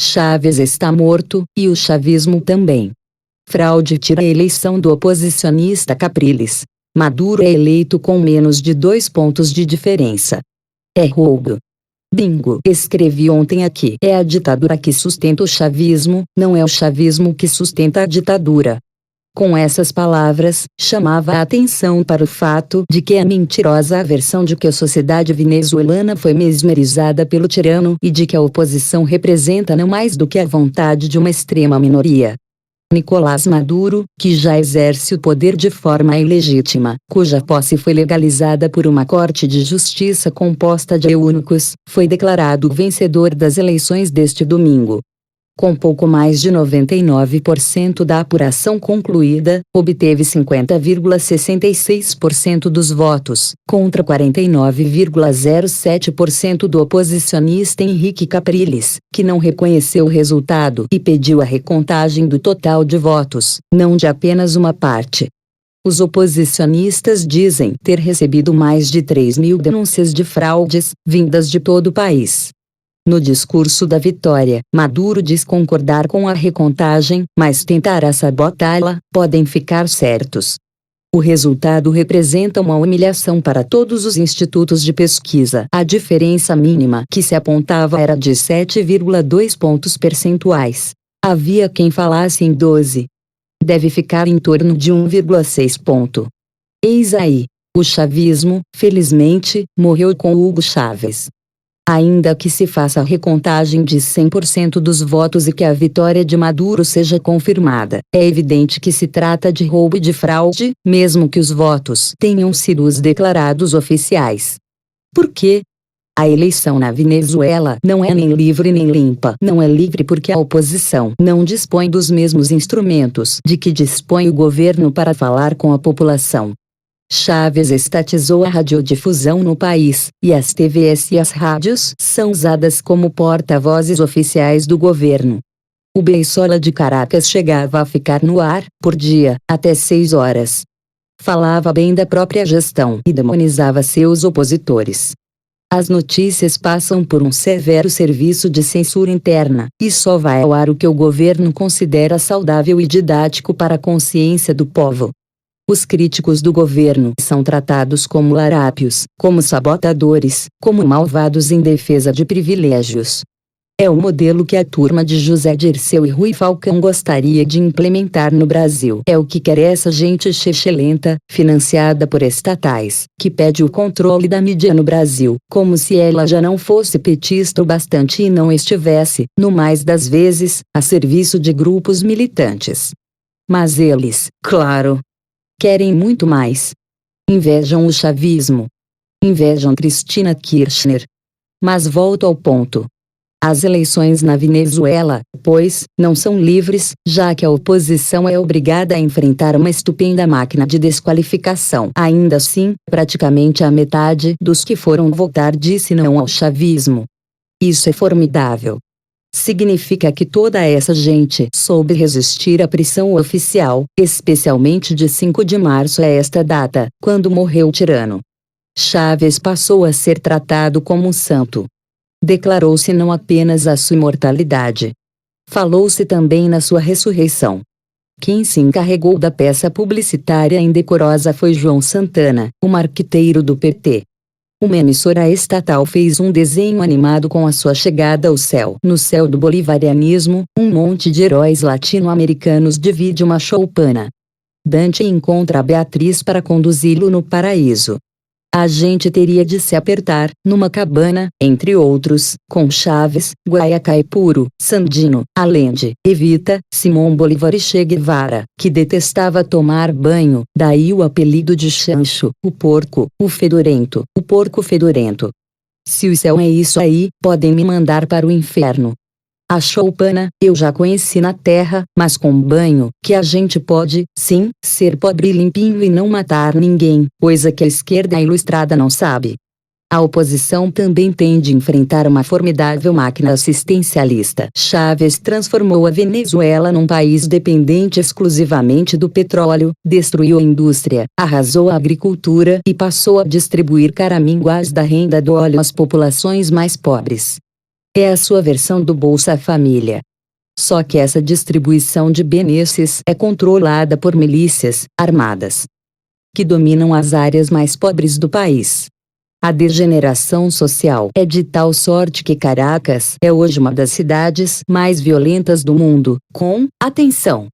Chávez está morto, e o chavismo também. Fraude tira a eleição do oposicionista Capriles. Maduro é eleito com menos de 2 pontos de diferença. É roubo. Bingo! Escrevi ontem aqui. É a ditadura que sustenta o chavismo, não é o chavismo que sustenta a ditadura. Com essas palavras, chamava a atenção para o fato de que a mentirosa aversão de que a sociedade venezuelana foi mesmerizada pelo tirano e de que a oposição representa não mais do que a vontade de uma extrema minoria. Nicolás Maduro, que já exerce o poder de forma ilegítima, cuja posse foi legalizada por uma corte de justiça composta de eunucos, foi declarado vencedor das eleições deste domingo. Com pouco mais de 99% da apuração concluída, obteve 50,66% dos votos, contra 49,07% do oposicionista Henrique Capriles, que não reconheceu o resultado e pediu a recontagem do total de votos, não de apenas uma parte. Os oposicionistas dizem ter recebido mais de 3.000 denúncias de fraudes, vindas de todo o país. No discurso da vitória, Maduro diz concordar com a recontagem, mas tentará sabotá-la, podem ficar certos. O resultado representa uma humilhação para todos os institutos de pesquisa. A diferença mínima que se apontava era de 7,2 pontos percentuais. Havia quem falasse em 12. Deve ficar em torno de 1,6 ponto. Eis aí. O chavismo, felizmente, morreu com Hugo Chávez. Ainda que se faça a recontagem de 100% dos votos e que a vitória de Maduro seja confirmada, é evidente que se trata de roubo e de fraude, mesmo que os votos tenham sido os declarados oficiais. Por quê? A eleição na Venezuela não é nem livre nem limpa. Não é livre porque a oposição não dispõe dos mesmos instrumentos de que dispõe o governo para falar com a população. Chávez estatizou a radiodifusão no país, e as TVs e as rádios são usadas como porta-vozes oficiais do governo. O Beisola de Caracas chegava a ficar no ar, por dia, até 6 horas. Falava bem da própria gestão e demonizava seus opositores. As notícias passam por um severo serviço de censura interna, e só vai ao ar o que o governo considera saudável e didático para a consciência do povo. Os críticos do governo são tratados como larápios, como sabotadores, como malvados em defesa de privilégios. É o modelo que a turma de José Dirceu e Rui Falcão gostaria de implementar no Brasil. É o que quer essa gente chechelenta, financiada por estatais, que pede o controle da mídia no Brasil, como se ela já não fosse petista o bastante e não estivesse, no mais das vezes, a serviço de grupos militantes. Mas eles, claro, querem muito mais. Invejam o chavismo. Invejam Cristina Kirchner. Mas volto ao ponto. As eleições na Venezuela, pois, não são livres, já que a oposição é obrigada a enfrentar uma estupenda máquina de desqualificação. Ainda assim, praticamente a metade dos que foram votar disse não ao chavismo. Isso é formidável. Significa que toda essa gente soube resistir à pressão oficial, especialmente de 5 de março a esta data, quando morreu o tirano. Chávez passou a ser tratado como um santo. Declarou-se não apenas a sua imortalidade. Falou-se também na sua ressurreição. Quem se encarregou da peça publicitária indecorosa foi João Santana, o marqueteiro do PT. Uma emissora estatal fez um desenho animado com a sua chegada ao céu. No céu do bolivarianismo, um monte de heróis latino-americanos divide uma choupana. Dante encontra a Beatriz para conduzi-lo no paraíso. A gente teria de se apertar, numa cabana, entre outros, com Chávez, Guaicaipuro, Sandino, Allende, Evita, Simão Bolívar e Che Guevara, que detestava tomar banho, daí o apelido de Chancho, o porco, o fedorento, o porco fedorento. Se o céu é isso aí, podem me mandar para o inferno. A choupana, eu já conheci na terra, mas com banho, que a gente pode, sim, ser pobre e limpinho e não matar ninguém, coisa que a esquerda ilustrada não sabe. A oposição também tem de enfrentar uma formidável máquina assistencialista. Chávez transformou a Venezuela num país dependente exclusivamente do petróleo, destruiu a indústria, arrasou a agricultura e passou a distribuir caraminguás da renda do óleo às populações mais pobres. É a sua versão do Bolsa Família. Só que essa distribuição de benesses é controlada por milícias armadas que dominam as áreas mais pobres do país. A degeneração social é de tal sorte que Caracas é hoje uma das cidades mais violentas do mundo, com, atenção,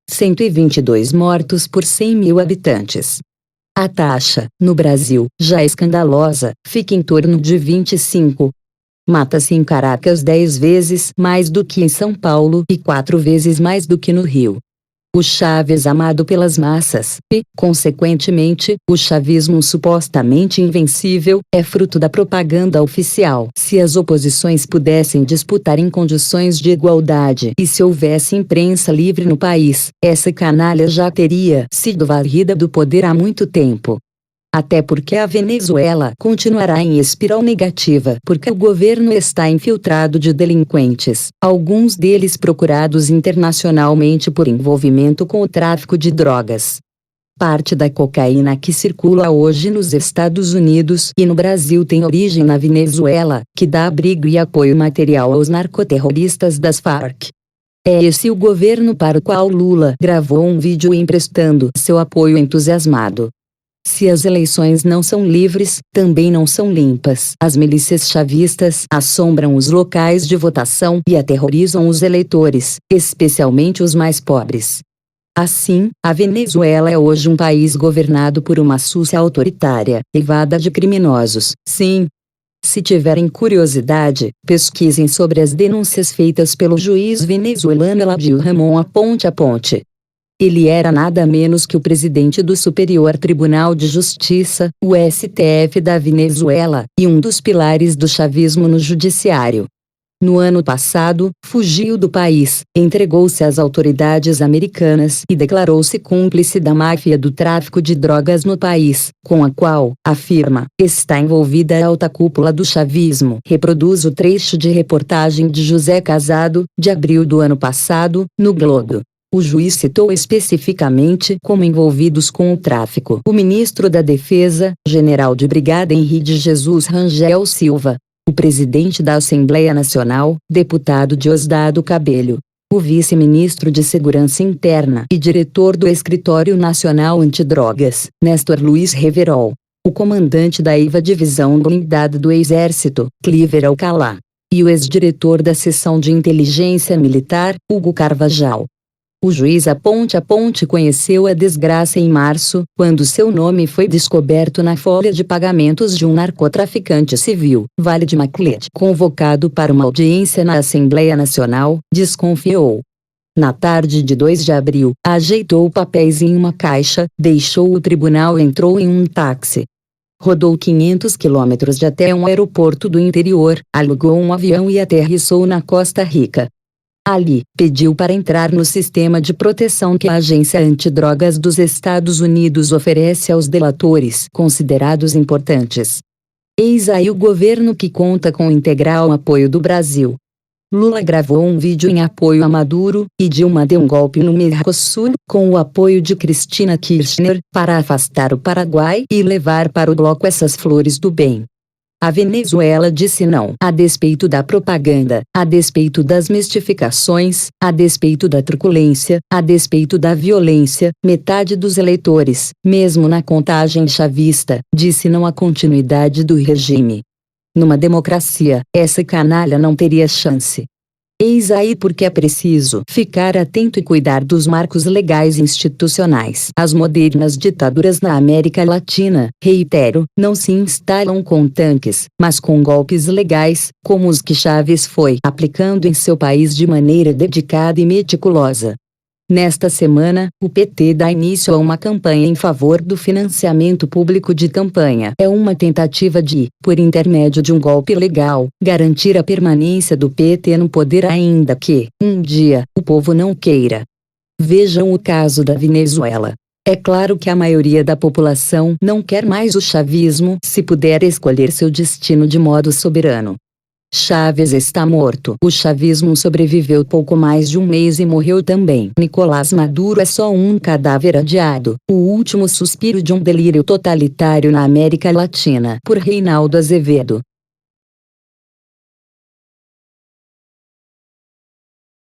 122 mortos por 100 mil habitantes. A taxa, no Brasil, já é escandalosa, fica em torno de 25. Mata-se em Caracas 10 vezes mais do que em São Paulo e 4 vezes mais do que no Rio. O Chaves amado pelas massas, e, consequentemente, o chavismo supostamente invencível, é fruto da propaganda oficial. Se as oposições pudessem disputar em condições de igualdade e se houvesse imprensa livre no país, essa canalha já teria sido varrida do poder há muito tempo. Até porque a Venezuela continuará em espiral negativa porque o governo está infiltrado de delinquentes, alguns deles procurados internacionalmente por envolvimento com o tráfico de drogas. Parte da cocaína que circula hoje nos Estados Unidos e no Brasil tem origem na Venezuela, que dá abrigo e apoio material aos narcoterroristas das Farc. É esse o governo para o qual Lula gravou um vídeo emprestando seu apoio entusiasmado. Se as eleições não são livres, também não são limpas. As milícias chavistas assombram os locais de votação e aterrorizam os eleitores, especialmente os mais pobres. Assim, a Venezuela é hoje um país governado por uma súcia autoritária, evada de criminosos. Sim. Se tiverem curiosidade, pesquisem sobre as denúncias feitas pelo juiz venezuelano Eladio Ramon a ponte. Ele era nada menos que o presidente do Superior Tribunal de Justiça, o STF da Venezuela, e um dos pilares do chavismo no judiciário. No ano passado, fugiu do país, entregou-se às autoridades americanas e declarou-se cúmplice da máfia do tráfico de drogas no país, com a qual, afirma, está envolvida a alta cúpula do chavismo. Reproduz o trecho de reportagem de José Casado, de abril do ano passado, no Globo. O juiz citou especificamente como envolvidos com o tráfico o ministro da Defesa, general de brigada Henri de Jesus Rangel Silva, o presidente da Assembleia Nacional, deputado Diosdado Cabello, o vice-ministro de Segurança Interna e diretor do Escritório Nacional Antidrogas, Néstor Luiz Reverol, o comandante da EIVA Divisão Blindada do Exército, Cliver Alcalá, e o ex-diretor da Seção de Inteligência Militar, Hugo Carvajal. O juiz a ponte conheceu a desgraça em março, quando seu nome foi descoberto na folha de pagamentos de um narcotraficante civil, Vale de Maclete. Convocado para uma audiência na Assembleia Nacional, desconfiou. Na tarde de 2 de abril, ajeitou papéis em uma caixa, deixou o tribunal e entrou em um táxi. Rodou 500 quilômetros de até um aeroporto do interior, alugou um avião e aterrissou na Costa Rica. Ali, pediu para entrar no sistema de proteção que a Agência Antidrogas dos Estados Unidos oferece aos delatores considerados importantes. Eis aí o governo que conta com o integral apoio do Brasil. Lula gravou um vídeo em apoio a Maduro, e Dilma deu um golpe no Mercosul, com o apoio de Cristina Kirchner, para afastar o Paraguai e levar para o bloco essas flores do bem. A Venezuela disse não, a despeito da propaganda, a despeito das mistificações, a despeito da truculência, a despeito da violência. Metade dos eleitores, mesmo na contagem chavista, disse não à continuidade do regime. Numa democracia, essa canalha não teria chance. Eis aí porque é preciso ficar atento e cuidar dos marcos legais institucionais. As modernas ditaduras na América Latina, reitero, não se instalam com tanques, mas com golpes legais, como os que Chávez foi aplicando em seu país de maneira dedicada e meticulosa. Nesta semana, o PT dá início a uma campanha em favor do financiamento público de campanha. É uma tentativa de, por intermédio de um golpe legal, garantir a permanência do PT no poder ainda que, um dia, o povo não queira. Vejam o caso da Venezuela. É claro que a maioria da população não quer mais o chavismo se puder escolher seu destino de modo soberano. Chávez está morto. O chavismo sobreviveu pouco mais de um mês e morreu também. Nicolás Maduro é só um cadáver adiado, o último suspiro de um delírio totalitário na América Latina. Por Reinaldo Azevedo.